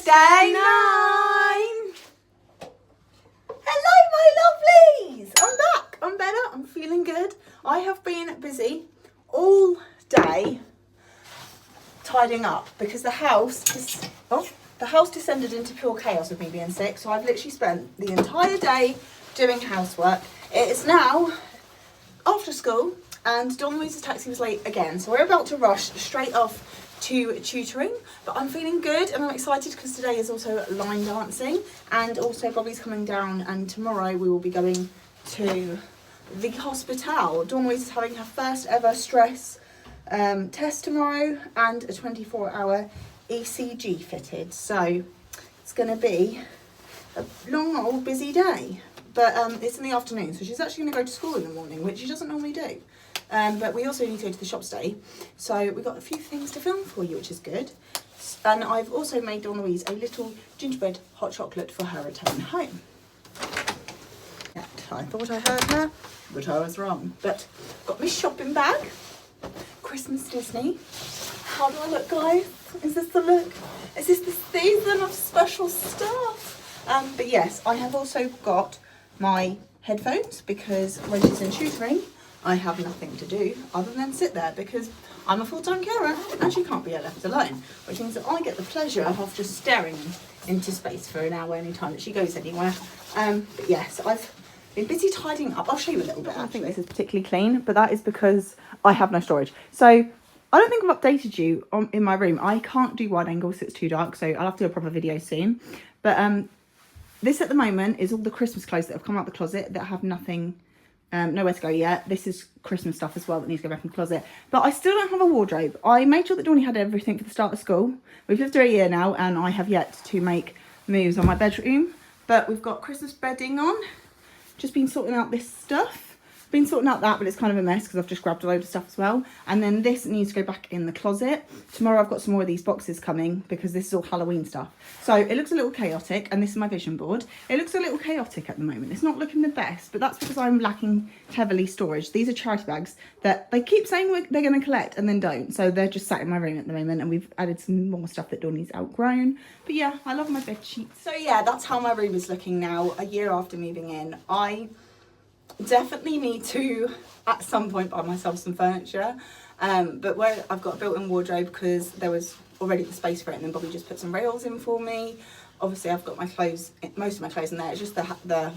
Day 9. Hello, my lovelies. I'm back. I'm better. I'm feeling good. I have been busy all day tidying up because the house descended into pure chaos with me being sick. So I've literally spent the entire day doing housework. It is now after school and Dawn Louise's taxi was late again. So we're about to rush straight off to tutoring, but I'm feeling good and I'm excited because today is also line dancing and also Bobby's coming down, and tomorrow we will be going to the hospital. Dawn Louise is having her first ever stress test tomorrow and a 24-hour ECG fitted, so it's going to be a long old busy day, but it's in the afternoon, so she's actually going to go to school in the morning, which she doesn't normally do. But we also need to go to the shops today, so we've got a few things to film for you, which is good. And I've also made Dawn Louise a little gingerbread hot chocolate for her return home. Yeah, I thought I heard her, but I was wrong. But got my shopping bag, Christmas Disney. How do I look, guys? Is this the look? Is this the season of special stuff? But yes, I have also got my headphones because when she's in tutoring, I have nothing to do other than sit there because I'm a full-time carer and she can't be left alone, which means that I get the pleasure of just staring into space for an hour anytime that she goes anywhere. But yes, I've been busy tidying up. I'll show you a little bit. I think this is particularly clean, but that is because I have no storage. So I don't think I've updated you in my room. I can't do wide angle so it's too dark, so I'll have to do a proper video soon. But this at the moment is all the Christmas clothes that have come out the closet that have nothing, nowhere to go yet. This is Christmas stuff as well that needs to go back in the closet. But I still don't have a wardrobe. I made sure that Dawnie had everything for the start of school. We've lived here a year now and I have yet to make moves on my bedroom. But we've got Christmas bedding on. Just been sorting out this stuff. Been sorting out that, but it's kind of a mess because I've just grabbed a load of stuff as well. And then this needs to go back in the closet. Tomorrow I've got some more of these boxes coming because this is all Halloween stuff. So it looks a little chaotic, and this is my vision board. It looks a little chaotic at the moment. It's not looking the best, but that's because I'm lacking heavily storage. These are charity bags that they keep saying they're going to collect and then don't. So they're just sat in my room at the moment, and we've added some more stuff that Dawnie's outgrown. But yeah, I love my bed sheets. So yeah, that's how my room is looking now, a year after moving in. I definitely need to at some point buy myself some furniture, but where I've got a built-in wardrobe because there was already the space for it, and then Bobby just put some rails in for me. Obviously I've got my clothes, most of my clothes in there. It's just the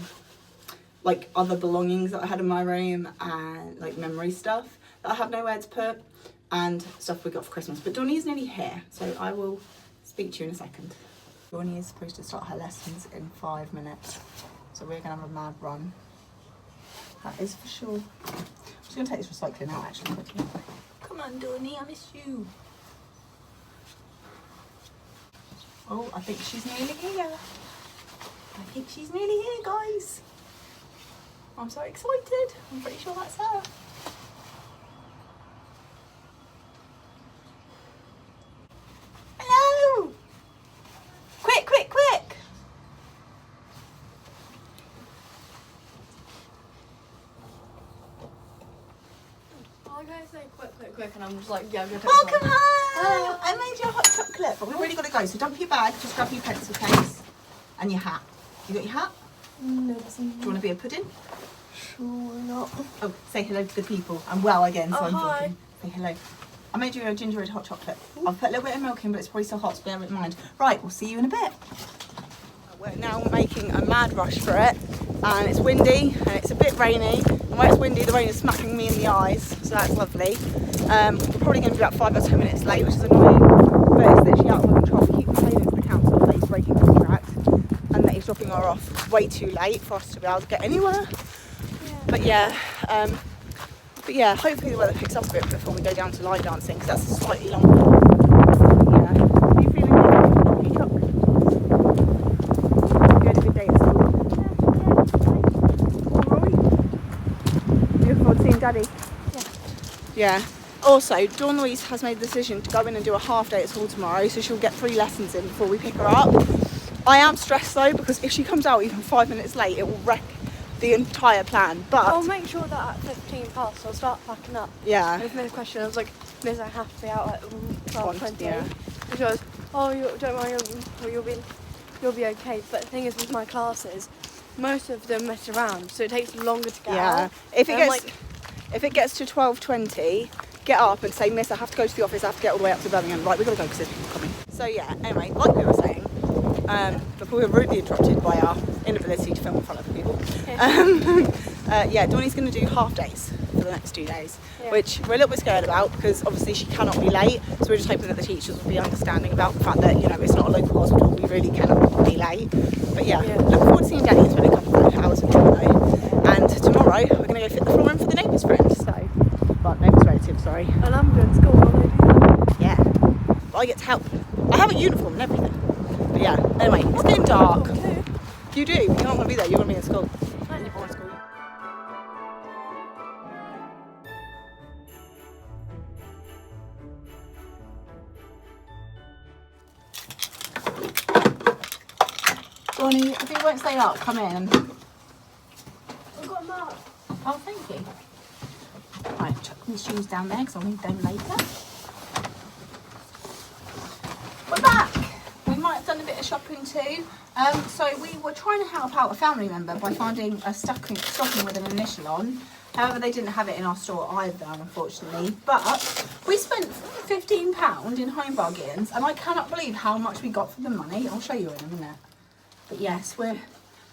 like other belongings that I had in my room and like memory stuff that I have nowhere to put, and stuff we got for Christmas. But Dawnie's nearly here, so I will speak to you in a second. Dawnie is supposed to start her lessons in 5 minutes, so we're gonna have a mad run. That is for sure. I'm just going to take this recycling out actually quickly. Come on, Dawnie, I miss you. Oh, I think she's nearly here. I think she's nearly here, guys. I'm so excited. I'm pretty sure that's her. Hello! Quick, quick, quick! I'm going to say quick, and I'm just like, yeah, I'm going to Welcome home! I made you a hot chocolate, but we've already got to go. So dump your bag, just grab your pencil case and your hat. You got your hat? No. Do you want to be a pudding? Sure not. Oh, say hello to the people. I'm well again, so I'm hi. talking. Say hello. I made you a gingerbread hot chocolate. I've put a little bit of milk in, but it's probably still hot, so bear it in mind. Right, we'll see you in a bit. We're now making a mad rush for it, and it's windy and it's a bit rainy, and where it's windy the rain is smacking me in the eyes, so that's lovely. We're probably going to be about 5 or 10 minutes late, which is annoying, but it's literally out of my control. We keep complaining to the council that he's breaking contract and that he's dropping her off way too late for us to be able to get anywhere. Yeah. But yeah, hopefully the weather picks up a bit before we go down to line dancing, because that's slightly longer. Yeah. Are you feeling good? You took? You had a good day at school? Alright. You look forward to seeing Daddy? Yeah. Also, Dawn Louise has made the decision to go in and do a half day at school tomorrow, so she'll get 3 lessons in before we pick her up. I am stressed though, because if she comes out even 5 minutes late, it will wreck the entire plan. But I'll make sure that at 15 past I'll start packing up. yeah. With Miss question, I was like, Miss, I have to be out at 12:20. Yeah. And she goes, oh, don't worry, you'll be okay. But the thing is, with my classes, most of them mess around, so it takes longer to get out. If And I'm like, it gets to 12:20, get up and say, Miss, I have to go to the office. I have to get all the way up to Birmingham. Right, we've got to go because it's coming. So yeah, anyway, like we were saying, before we were rudely interrupted by our inability to film in front of people. Dawney's going to do half days for the next 2 days, which we're a little bit scared about because obviously she cannot be late. So we're just hoping that the teachers will be understanding about the fact that, you know, it's not a local hospital. We really cannot be late. But yeah, look forward to seeing Daddy in a couple of hours of tomorrow. And tomorrow we're going to go fit the floor in for the neighbour's friend. Neighbour's relative, sorry. and I'm doing school while they do that. Yeah, but I get to help. I have a uniform and everything. But yeah, anyway, it's getting dark. You do, but you're not going to be there, you're going to be in school. And you're born in school. Bonnie, if you won't stay up, come in. I've got a mark. Oh, thank you. Right, chuck my shoes down there because I'll need them later. We're back. We might have done a bit of shopping too. So we were trying to help out a family member by finding a stocking with an initial on. However, they didn't have it in our store either, unfortunately. But we spent £15 in home bargains, and I cannot believe how much we got for the money. I'll show you in a minute. But yes, we're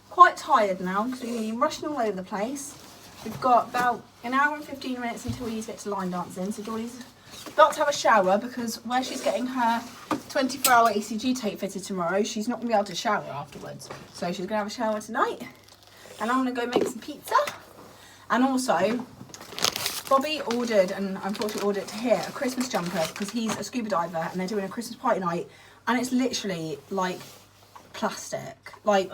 quite tired now because we've been rushing all over the place. We've got about an hour and 15 minutes until we get to line dancing. So Dory's about to have a shower because where she's getting her 24-hour ECG tape fitted tomorrow, she's not going to be able to shower afterwards. So she's going to have a shower tonight. And I'm going to go make some pizza. And also, Bobby ordered, and unfortunately ordered to here, a Christmas jumper because he's a scuba diver and they're doing a Christmas party night. And it's literally like plastic. Like,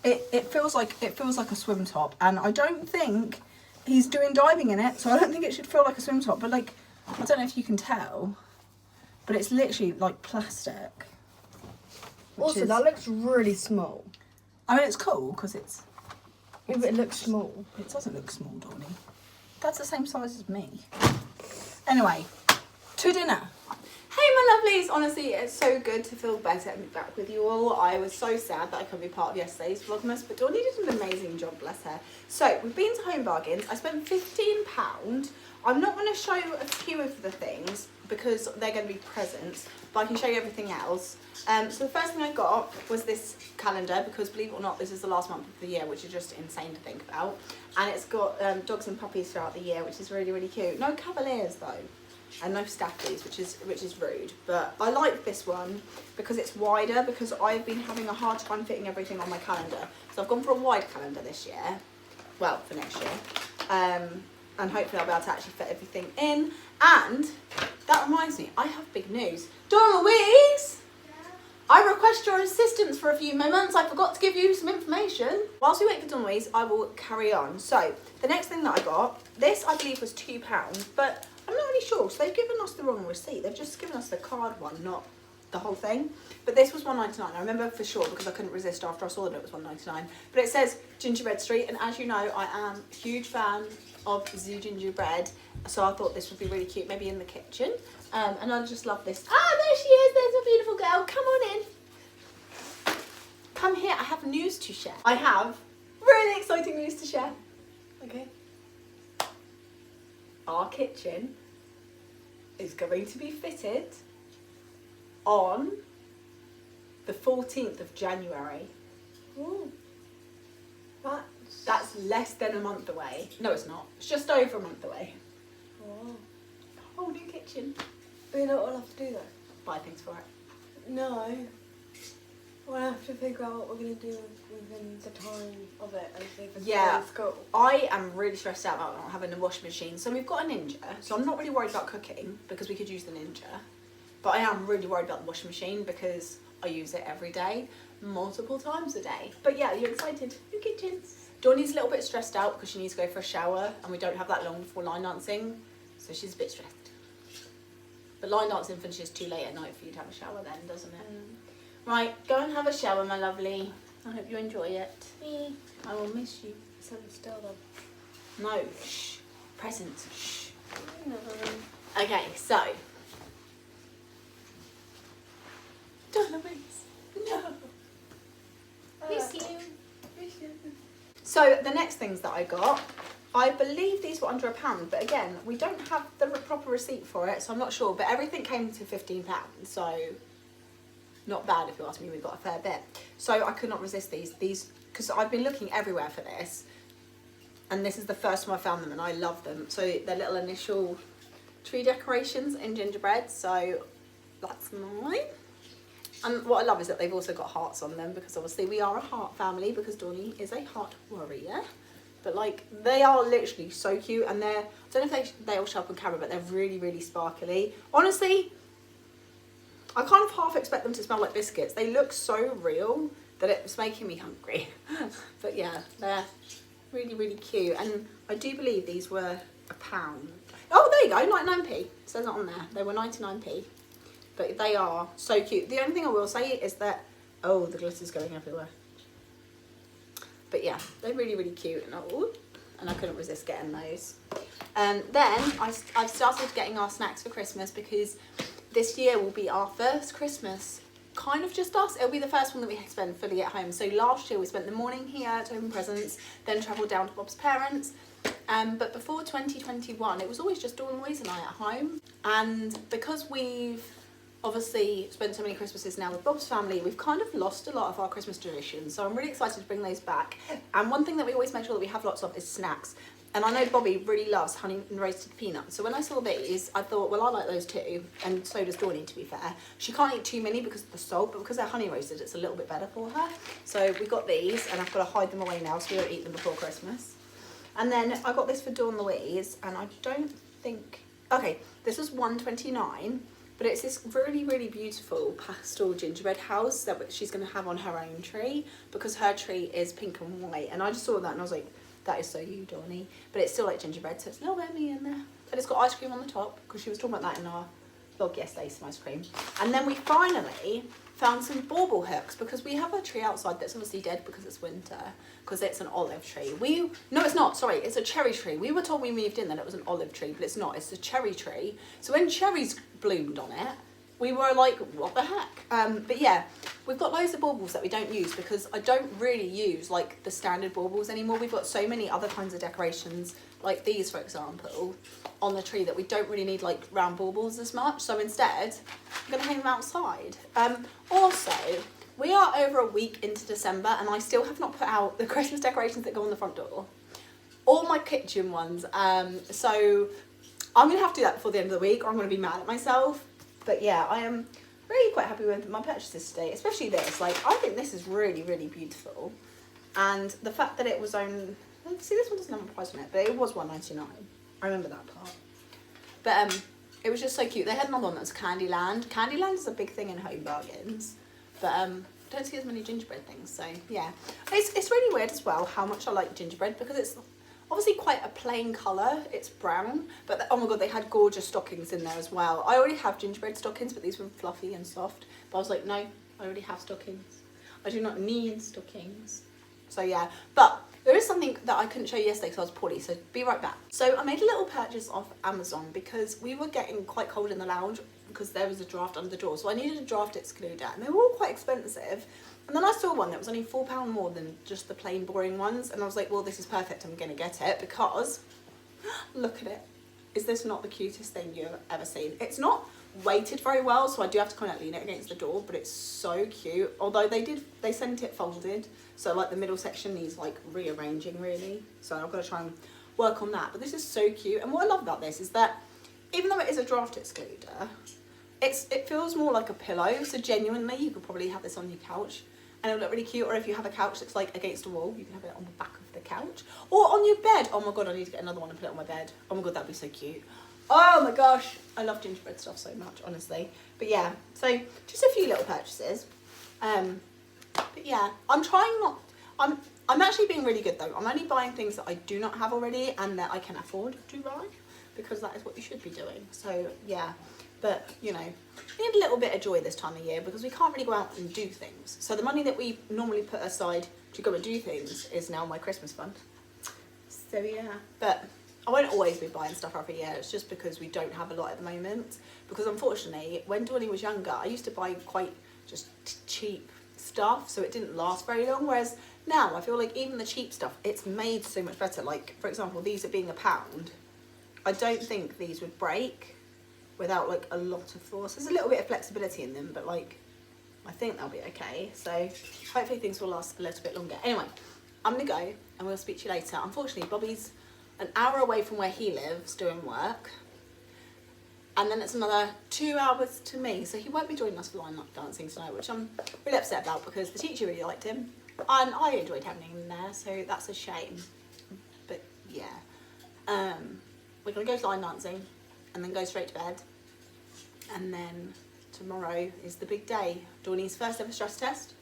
it feels like a swim top. And I don't think he's doing diving in it, so I don't think it should feel like a swim top. But like, I don't know if you can tell, but it's literally like plastic. Also, that looks really small. I mean, it's cool because it's. Yeah, but it looks small. It doesn't look small, Donnie. That's the same size as me. Anyway, to dinner. Hey my lovelies, honestly it's so good to feel better and be back with you all. I was so sad that I couldn't be part of yesterday's Vlogmas, but Dawney did an amazing job, bless her. So we've been to Home Bargains. I spent £15. I'm not going to show a few of the things because they're going to be presents, but I can show you everything else. So the first thing I got was this calendar because believe it or not, this is the last month of the year, which is just insane to think about. And it's got dogs and puppies throughout the year, which is really, really cute. No cavaliers though. And no staffies, which is rude, but I like this one because it's wider because I've been having a hard time fitting everything on my calendar. So I've gone for a wide calendar this year, well for next year, and hopefully I'll be able to actually fit everything in. And that reminds me, I have big news. Dora Louise, I request your assistance for a few moments. I forgot to give you some information. Whilst we wait for Dora Louise, I will carry on. So the next thing that I got, this I believe was £2, but I'm not really sure, so they've given us the wrong receipt. They've just given us the card one, not the whole thing. But this was £1.99. I remember for sure because I couldn't resist after I saw that it was £1.99. But it says Gingerbread Street, and as you know, I am a huge fan of the gingerbread. So I thought this would be really cute, maybe in the kitchen. And I just love this. Ah, there she is. There's a beautiful girl. Come on in. Come here. I have news to share. I have really exciting news to share. Okay. Our kitchen is going to be fitted on the 14th of January. Ooh. That's less than a month away. No, it's not. It's just over a month away. Oh. A whole new kitchen. But you know what we'll have to do though? Buy things for it. No. We'll have to figure out what we're going to do within the time of it and see if it's Yeah, school. I am really stressed out about not having a washing machine. So we've got a Ninja, so I'm not really worried about cooking because we could use the Ninja. But I am really worried about the washing machine because I use it every day, multiple times a day. But yeah, you're excited. New kitchen. Dawney's a little bit stressed out because she needs to go for a shower and we don't have that long before line dancing. So she's a bit stressed. But line dancing finishes too late at night for you to have a shower then, doesn't it? Right, go and have a shower, my lovely. I hope you enjoy it. I will miss you. So still though. No, shh. Presents, shh. No. Okay, so. Dolores, no. Miss you. So the next things that I got, I believe these were under £1, but again, we don't have the proper receipt for it, so I'm not sure. But everything came to £15, so not bad if you ask me. We got a fair bit. So I could not resist these because I've been looking everywhere for this, and this is the first time I found them, and I love them. So they're little initial tree decorations in gingerbread. So that's mine. And what I love is that they've also got hearts on them, because obviously we are a heart family, because Dawny is a heart warrior. But like, they are literally so cute, and I don't know if they all show up on camera, but they're really, really sparkly. Honestly, I kind of half expect them to smell like biscuits. They look so real that it's making me hungry. But yeah, they're really, really cute. And I do believe these were £1. Oh, there you go, 99p. It says it on there. They were 99p. But they are so cute. The only thing I will say is that, oh, the glitter's going everywhere. But yeah, they're really, really cute, and I couldn't resist getting those. Then I've started getting our snacks for Christmas, because this year will be our first Christmas, kind of just us. It'll be the first one that we spend fully at home. So last year we spent the morning here to open presents, then travelled down to Bob's parents. But before 2021, it was always just Dawn, Louise and I at home. And because we've obviously spent so many Christmases now with Bob's family, we've kind of lost a lot of our Christmas traditions. So I'm really excited to bring those back. And one thing that we always make sure that we have lots of is snacks. And I know Bobby really loves honey and roasted peanuts. So when I saw these, I thought, well, I like those too. And so does Dawny, to be fair. She can't eat too many because of the salt, but because they're honey roasted, it's a little bit better for her. So we got these, and I've got to hide them away now so we don't eat them before Christmas. And then I got this for Dawn Louise, and I don't think... Okay, this was $1.29, but it's this really, really beautiful pastel gingerbread house that she's going to have on her own tree, because her tree is pink and white. And I just saw that and I was like, that is so you, Dawny. But it's still like gingerbread, so it's a little bit of me in there. And it's got ice cream on the top, because she was talking about that in our vlog yesterday, some ice cream. And then we finally found some bauble hooks, because we have a tree outside that's obviously dead because it's winter, because it's an olive tree. No, it's not, sorry, it's a cherry tree. We were told when we moved in that it was an olive tree, but it's not, it's a cherry tree. So when cherries bloomed on it, we were like, what the heck? But yeah, we've got loads of baubles that we don't use, because I don't really use like the standard baubles anymore. We've got so many other kinds of decorations, like these for example, on the tree, that we don't really need like round baubles as much. So instead, I'm gonna hang them outside. Also, we are over a week into December, and I still have not put out the Christmas decorations that go on the front door. All my kitchen ones. So I'm gonna have to do that before the end of the week, or I'm gonna be mad at myself. But yeah, I am really quite happy with my purchases today, especially this. Like, I think this is really, really beautiful. And the fact that it was only, see, this one doesn't have a price on it, but it was $1.99. I remember that part. But it was just so cute. They had another one that was Candyland. Candyland is a big thing in Home Bargains, but don't see as many gingerbread things. So yeah, it's really weird as well how much I like gingerbread, because it's obviously quite a plain colour. It's brown, but oh my god, they had gorgeous stockings in there as well. I already have gingerbread stockings, but these were fluffy and soft. But I was like, no, I already have stockings. I do not need stockings. So yeah, but there is something that I couldn't show you yesterday because I was poorly, so be right back. So I made a little purchase off Amazon, because we were getting quite cold in the lounge because there was a draft under the door. So I needed a draft excluder, and they were all quite expensive. And then I saw one that was only £4 more than just the plain boring ones, and I was like, well, this is perfect, I'm gonna get it, because look at it. Is this not the cutest thing you've ever seen? It's not weighted very well, so I do have to kind of lean it against the door, but it's so cute. Although they sent it folded, so like the middle section needs like rearranging really, so I've got to try and work on that. But this is so cute, and what I love about this is that even though it is a draft excluder, it feels more like a pillow, so genuinely you could probably have this on your couch and it'll look really cute. Or if you have a couch that's like against a wall, you can have it on the back of the couch, or on your bed. Oh my god, I need to get another one and put it on my bed. Oh my god, that'd be so cute. Oh my gosh, I love gingerbread stuff so much, honestly. But yeah, so just a few little purchases. But yeah, I'm actually being really good though. I'm only buying things that I do not have already and that I can afford to buy, because that is what you should be doing. So yeah, but you know, we need a little bit of joy this time of year, because we can't really go out and do things. So the money that we normally put aside to go and do things is now my Christmas fund. So yeah, but I won't always be buying stuff every year. It's just because we don't have a lot at the moment. Because unfortunately, when Dawny was younger, I used to buy quite just cheap stuff, so it didn't last very long. Whereas now I feel like even the cheap stuff, it's made so much better. Like for example, these are being £1. I don't think these would break without like a lot of force. There's a little bit of flexibility in them, but like I think they'll be okay. So hopefully things will last a little bit longer. Anyway, I'm gonna go and we'll speak to you later. Unfortunately, Bobby's an hour away from where he lives doing work, and then it's another 2 hours to me, so he won't be joining us for line dancing tonight, which I'm really upset about because the teacher really liked him and I enjoyed having him there, so that's a shame. But yeah, we're gonna go to line dancing and then go straight to bed, and then tomorrow is the big day. Dorney's first ever stress test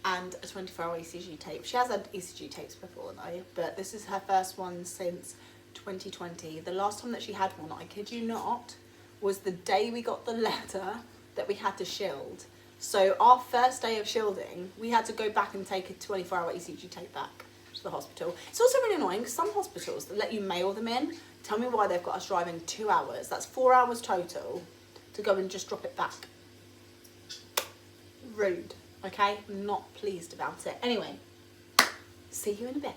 and a 24-hour ECG tape. She has had ECG tapes before though, but this is her first one since 2020. The last time that she had one, I kid you not, was the day we got the letter that we had to shield. So our first day of shielding, we had to go back and take a 24-hour ECG tape back to the hospital. It's also really annoying because some hospitals that let you mail them in, tell me why they've got us driving 2 hours. That's 4 hours total to go and just drop it back. Rude, okay? I'm not pleased about it. Anyway, see you in a bit.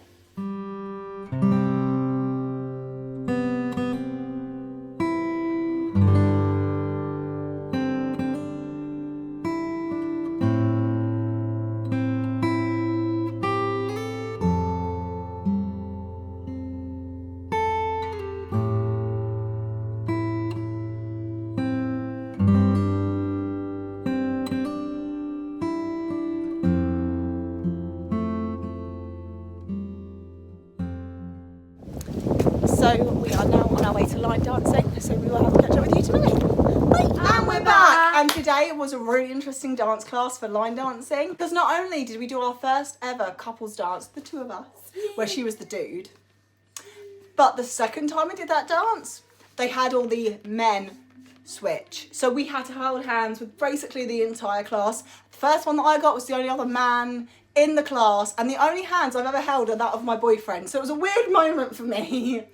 So we are now on our way to line dancing, so we will have to catch up with you tonight. Bye. And we're back. And today was a really interesting dance class for line dancing, because not only did we do our first ever couples dance, the two of us, where she was the dude, but the second time we did that dance, they had all the men switch. So we had to hold hands with basically the entire class. The first one that I got was the only other man in the class, and the only hands I've ever held are that of my boyfriend. So it was a weird moment for me.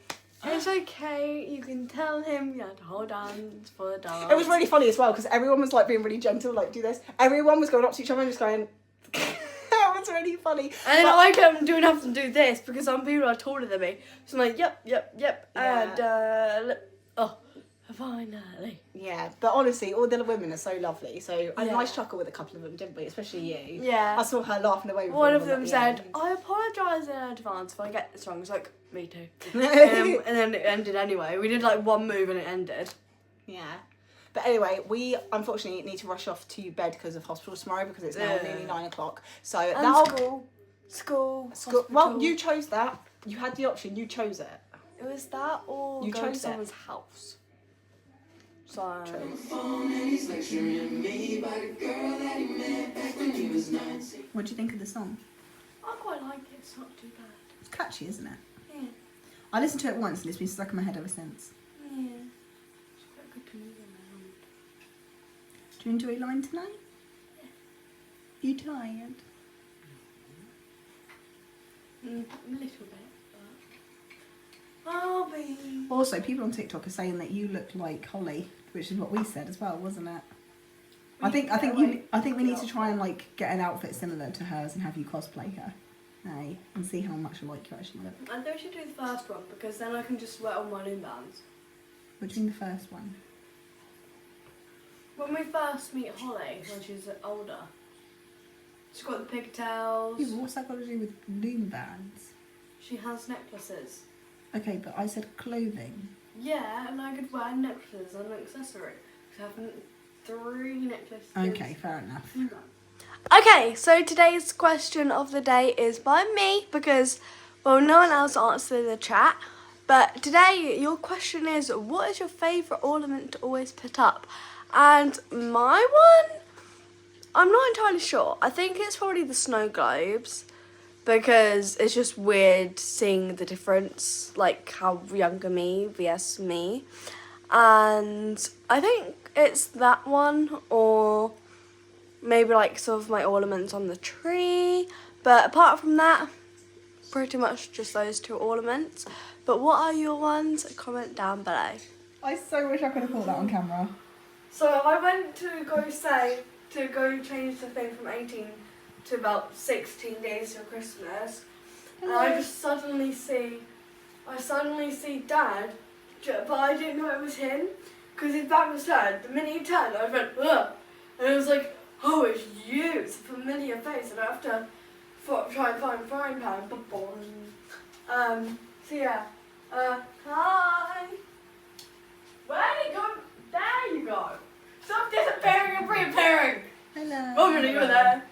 It's okay, you can tell him you had to hold hands for the dance. It was really funny as well because everyone was like being really gentle, like do this. Everyone was going up to each other and just going. That was really funny. And then I kept doing have to do this because some people are taller than me. So I'm like, yep. Yeah. And finally. Yeah, but honestly, all the other women are so lovely. So a Yeah. nice chuckle with a couple of them, didn't we? Especially you. Yeah. I saw her laughing away with One of at them the said, end. I apologise in advance if I get this wrong. It's like, me too. And then it ended anyway. We did like one move and it ended. Yeah. But anyway, we unfortunately need to rush off to bed because of hospital tomorrow because it's now nearly 9 o'clock. So And that'll school. Well, you chose that. You had the option. You chose it. It was that or You go to chose it. someone's house. So What do you think of the song? I quite like it. It's not too bad. It's catchy, isn't it? Yeah. I listened to it once and it's been stuck in my head ever since. Yeah. It's quite good to move around. Do you enjoy line tonight? Yeah. You tired? A little bit, but I'll be. Also, people on TikTok are saying that you look like Holly, which is what we said as well, wasn't it? I think we need to try and like get an outfit similar to hers and have you cosplay her, hey, and see how much alike you actually look. I think we should do the first one because then I can just wear all my new bands. Which is the first one? When we first meet Holly, when she's older, she's got the pigtails. Yeah, but what's that got to do with loom bands? She has necklaces. Okay, but I said clothing. Yeah, and I could wear necklaces and an accessory. I have 3 necklaces. Okay, fair enough. Okay, so today's question of the day is by me because, well, no one else answered the chat. But today, your question is, what is your favourite ornament to always put up? And my one, I'm not entirely sure. I think it's probably the snow globes because it's just weird seeing the difference, like how younger me vs me. And I think it's that one or maybe like some of my ornaments on the tree. But apart from that, pretty much just those 2 ornaments. But what are your ones? Comment down below. I so wish I could have caught that on camera. So I went to go say to go change the thing from 18 to about 16 days to Christmas. And I just suddenly see Dad, but I didn't know it was him because his back was turned. The minute he turned, I went, ugh. And it was like, oh, it's you. It's a familiar face, and I have to try and find frying pan. So yeah. Hi. Where did you go? There you go. Stop disappearing and reappearing. Hello. Woman, you were there.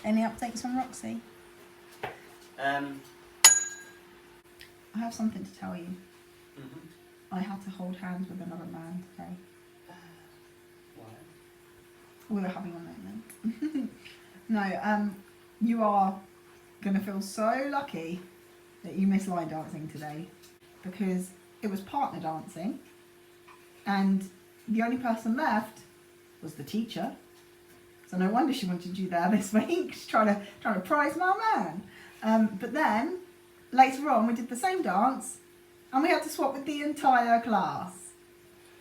Any updates on Roxy? I I have something to tell you. Mhm. I had to hold hands with another man today. Why? We were having a moment. No, you are going to feel so lucky that you missed line dancing today, because it was partner dancing and the only person left was the teacher. So no wonder she wanted you there this week. She's trying to prize my man. But then later on we did the same dance and we had to swap with the entire class.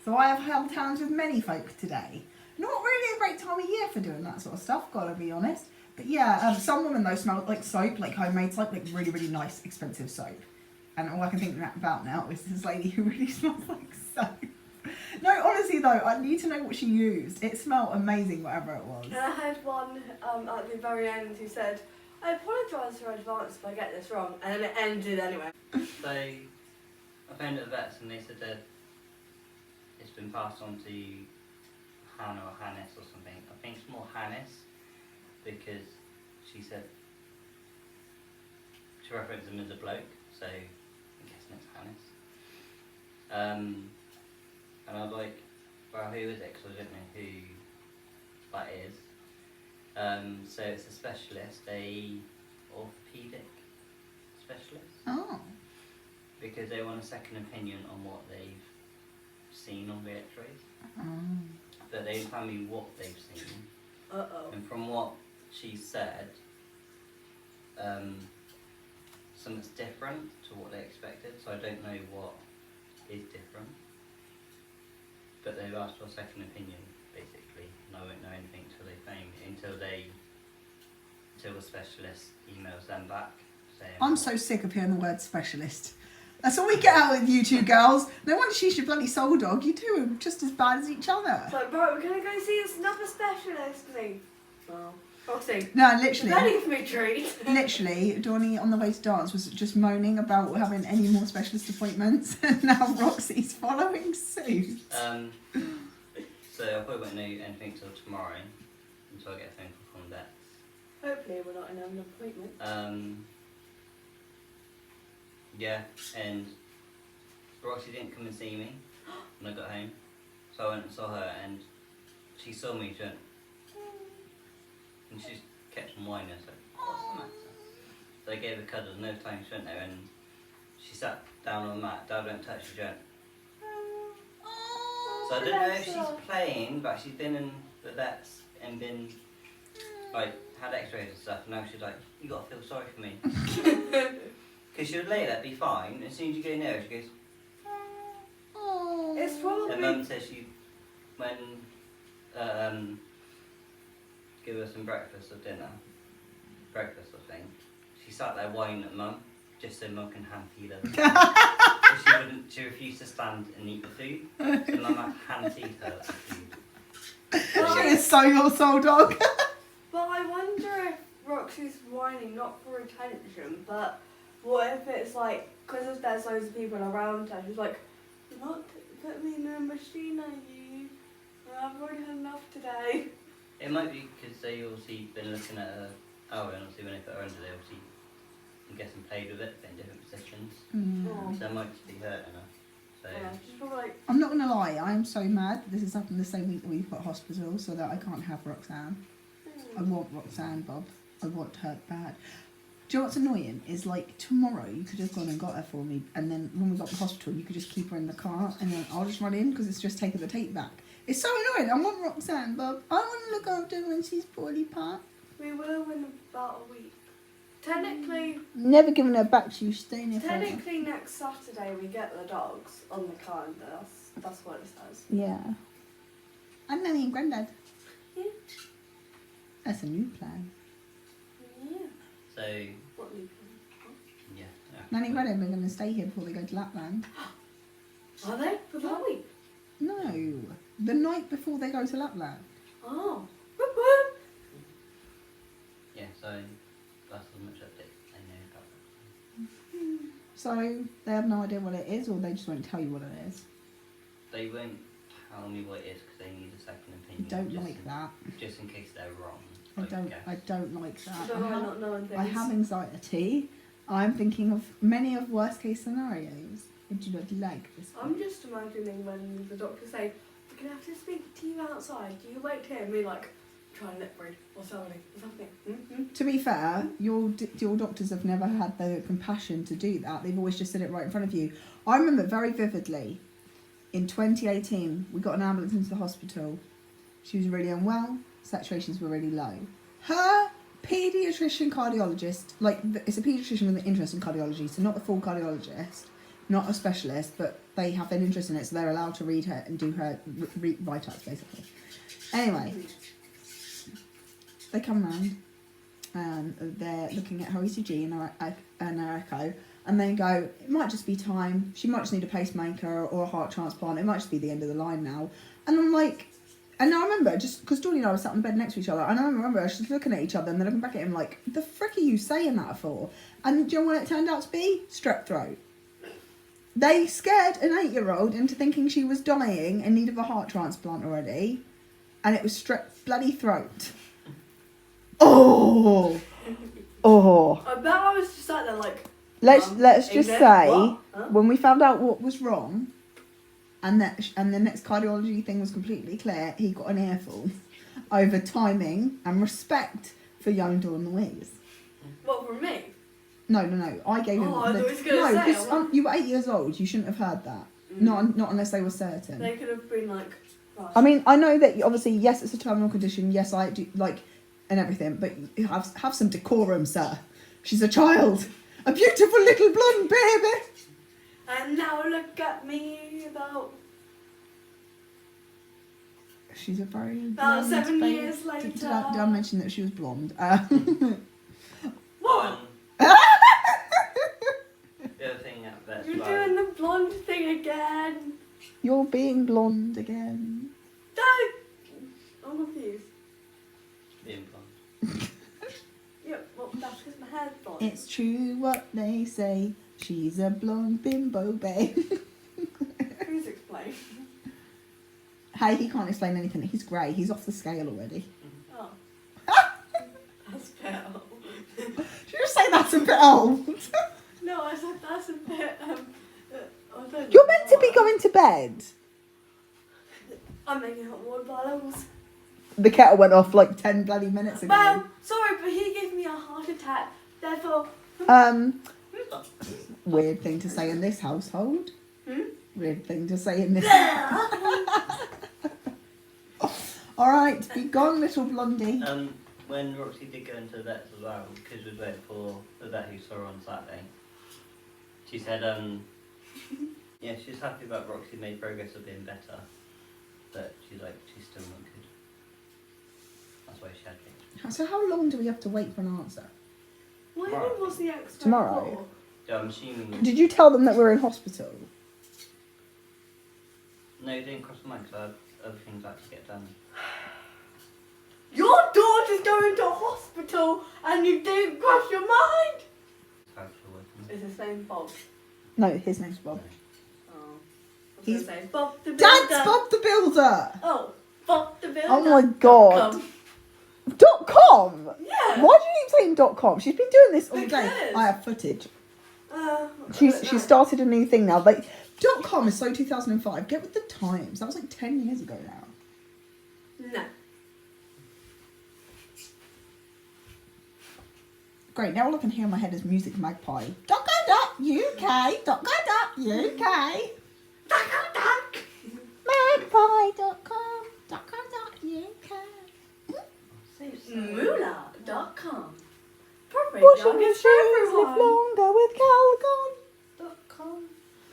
So I have held hands with many folk today. Not really a great time of year for doing that sort of stuff, gotta be honest. But yeah, some women though smell like soap, like homemade soap, like really, really nice, expensive soap. And all I can think about now is this lady who really smells like soap. No, honestly though, I need to know what she used. It smelled amazing, whatever it was. And I had one at the very end who said, I apologise in advance if I get this wrong, and then it ended anyway. So, I phoned at the vets and they said that it's been passed on to Hannah or Hannes or something. I think it's more Hannes, because she said she referenced him as a bloke, so I'm guessing it's Hannes. And I was like, well, who is it? Because I don't know who that is. So it's a specialist, a orthopaedic specialist, Oh. because they want a second opinion on what they've seen on the x-rays. But they didn't tell me what they've seen. And from what she said, something's different to what they expected, so I don't know what is different. But they've asked for a second opinion, basically, and I won't know anything until they phone me, until the specialist emails them back saying... I'm so sick of hearing the word specialist. That's all we get out with you two girls. No wonder she's your bloody soul dog. You two are just as bad as each other. It's like, bro, we're going to go see another specialist. Me. Oh. Roxy. No, literally. Ready for me treat. Literally, Donnie on the way to dance was just moaning about having any more specialist appointments, and now Roxy's following suit. So I probably won't know anything till tomorrow, until I get a phone call from the vets. Hopefully we're not in an appointment. Yeah, and Roxy didn't come and see me when I got home, so I went and saw her, and she saw me, she went, and she just kept on whining. I was like, what's the matter? So I gave her cuddles, and every time she went there, and she sat down on the mat, Dad went to touch her, she went. So I don't know if she's playing, but she's been in the vets and been, like, had x-rays and stuff, and now she's like, you gotta feel sorry for me. Because she would lay there, be fine, and as soon as you go near her, she goes, It's probably... and Mum says she, when, give her some breakfast or dinner, I think, she sat there whining at Mum, just so Mum can hand feed her. She refused to stand and eat the food, so Mum had to hand feed her the food. She is so your soul dog. But I wonder if Roxy's whining not for attention, but what if it's like, because there's loads of people around her, she's like, not put me in a machine, are you? I've already had enough today. It might be because they obviously been looking at her, and obviously when they put her under, they obviously, I'm guessing, played with it, but in different positions. So it might just be hurting her. So. Yeah, she's probably like... I'm not gonna lie, I am so mad. This has happened the same week that we've got hospital, so that I can't have Roxanne. I want Roxanne, Bob. I want her bad. Do you know what's annoying? Is like tomorrow you could have gone and got her for me, and then when we got to the hospital you could just keep her in the car, and then I'll just run in because it's just taking the tape back. It's so annoying. I want Roxanne, Bob. I want to look after her when she's poorly part. We will in about a week. Technically... Never giving her back to you, staying here forever. Technically next Saturday we get the dogs on the calendar. That's what it says. Yeah. And Nanny and Grandad. Yeah. That's a new plan. Yeah. So, What new yeah. Nanny and Reddit are going to stay here before they go to Lapland. plan? Are they? For that week? No, the night before they go to Lapland. Oh. Whoop whoop. Yeah, so that's as much update I know about it. So they have no idea what it is, or they just won't tell you what it is. They won't tell me what it is because they need a second I opinion. don't just like in, that. Just in case they're wrong. I don't like that. So I'm not knowing things. I have anxiety. I'm thinking of many of worst case scenarios. Would you not like this? I'm just imagining when the doctor say, we're going to have to speak to you outside. Do you wait here? And we're like, try and lip read. What's happening? What's happening? Mm-hmm. To be fair, your doctors have never had the compassion to do that. They've always just said it right in front of you. I remember very vividly, in 2018, we got an ambulance into the hospital. She was really unwell. Saturations were really low. Her paediatrician cardiologist, like it's a paediatrician with an interest in cardiology, so not the full cardiologist, not a specialist, but they have an interest in it, so they're allowed to read her and do her write-ups basically. Anyway, they come round and they're looking at her ECG and her echo, and they go, it might just be time, she might just need a pacemaker or a heart transplant, it might just be the end of the line now. And I'm like, and I remember, just because Dawn and I were sat on the bed next to each other, and I remember us just looking at each other and then looking back at him like, the frick are you saying that for? And do you know what it turned out to be? Strep throat. They scared an 8-year-old into thinking she was dying in need of a heart transplant already, and it was strep bloody throat. Oh! Oh! I bet I was just sat there like, Let's just say, what? Huh? when we found out what was wrong, and the next cardiology thing was completely clear, he got an earful over timing and respect for young Dawn Louise. What, from me? No. I gave him. Oh, I thought he was gonna say, because you were 8 years old. You shouldn't have heard that. Not unless they were certain. They could have been like, right. I mean, I know that obviously, yes, it's a terminal condition. Yes, I do and everything. But you have some decorum, sir. She's a child, a beautiful little blonde baby. And now look at me about. She's a very About blonde 7 baby. years later. Did I mention that she was blonde? What? The other thing that's You're doing the blonde thing again. You're being blonde again. Don't. I'm confused. being blonde. Yeah, well, that's because my hair's blonde. It's true what they say. She's a blonde bimbo babe. Please explain. Hey, he can't explain anything. He's grey. He's off the scale already. Oh. That's a bit old. Did you just say that's a bit old? No, I said that's a bit, I don't You're know meant to be why. going to bed. I'm making hot water bottles. The kettle went off like 10 bloody minutes ago. Well, sorry, but he gave me a heart attack. Therefore. Weird thing to say in this household. Weird thing to say in this. All right, be gone, little blondie. When Roxy did go into the vet as well, because we was waiting for the vet who saw her on Saturday, she said, yeah, she's happy about Roxy made progress of being better, but she's like, she's still not good. That's why she had it. So how long do we have to wait for an answer? When Tomorrow. was the extra Tomorrow? call? So I'm assuming... Did you tell them that we're in hospital? No, it didn't cross my mind because I had other things I had to get done. Your daughter's going to hospital and you didn't cross your mind? Factual working. Is his name Bob? No, his name's Bob. Oh. I was He's- going to say Bob the Builder. Dad's Bob the Builder! Oh, Bob the Builder. Oh my God. .com? Yeah. Why do you keep saying .com? She's been doing this all day. Because- I have footage. I She's don't she know. started a new thing now. Like .com is so 2005. Get with the times. That was like 10 years ago now. No. Great. Now all I can hear in my head is Music Magpie. .co.uk. .co.uk. Magpie.com. .co.uk. Moolah.com. Property Washing dog is machines for live everyone. longer with Calgon.com.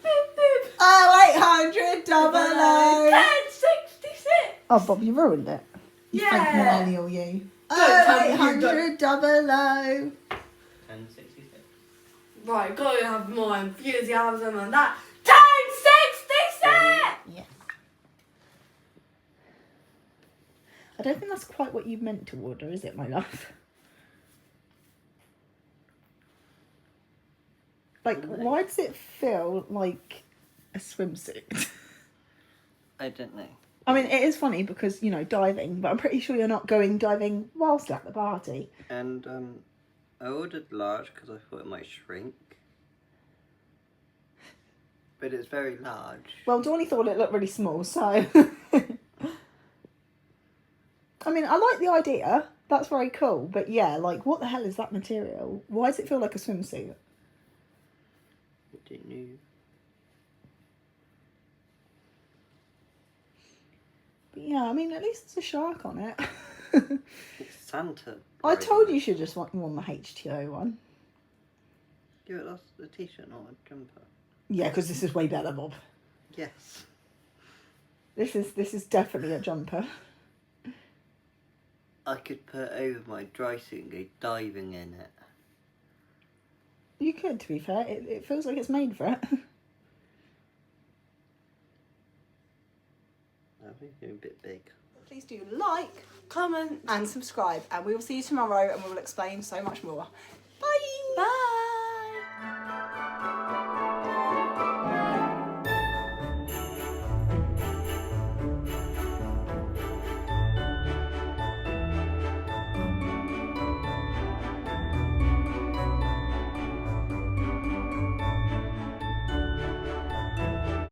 Boop, boop. 0800 00. 1066. Oh, Bob, you ruined it. You Yeah. fake millennial, you. Don't tell me you 800 double O. 1066. Right, gotta have more enthusiasm than that. 1066! Yeah. I don't think that's quite what you meant to order, is it, my love? Like, why does it feel like a swimsuit? I don't know. I mean, it is funny because, you know, diving, but I'm pretty sure you're not going diving whilst at the party. And I ordered large because I thought it might shrink. But it's very large. Well, Dawny thought it looked really small, so... I mean, I like the idea. That's very cool. But yeah, like, what the hell is that material? Why does it feel like a swimsuit? I don't know. But yeah, I mean, at least there's a shark on it. It's Santa. I told you should just want the H2O one. Yeah, but that's a t-shirt, not a jumper. Yeah, because this is way better, Bob. Yes. This is definitely a jumper. I could put over my dry suit and go diving in it. You could, to be fair. It feels like it's made for it. I think you're a bit big. Please do like, Comment. and subscribe. And we will see you tomorrow and we will explain so much more.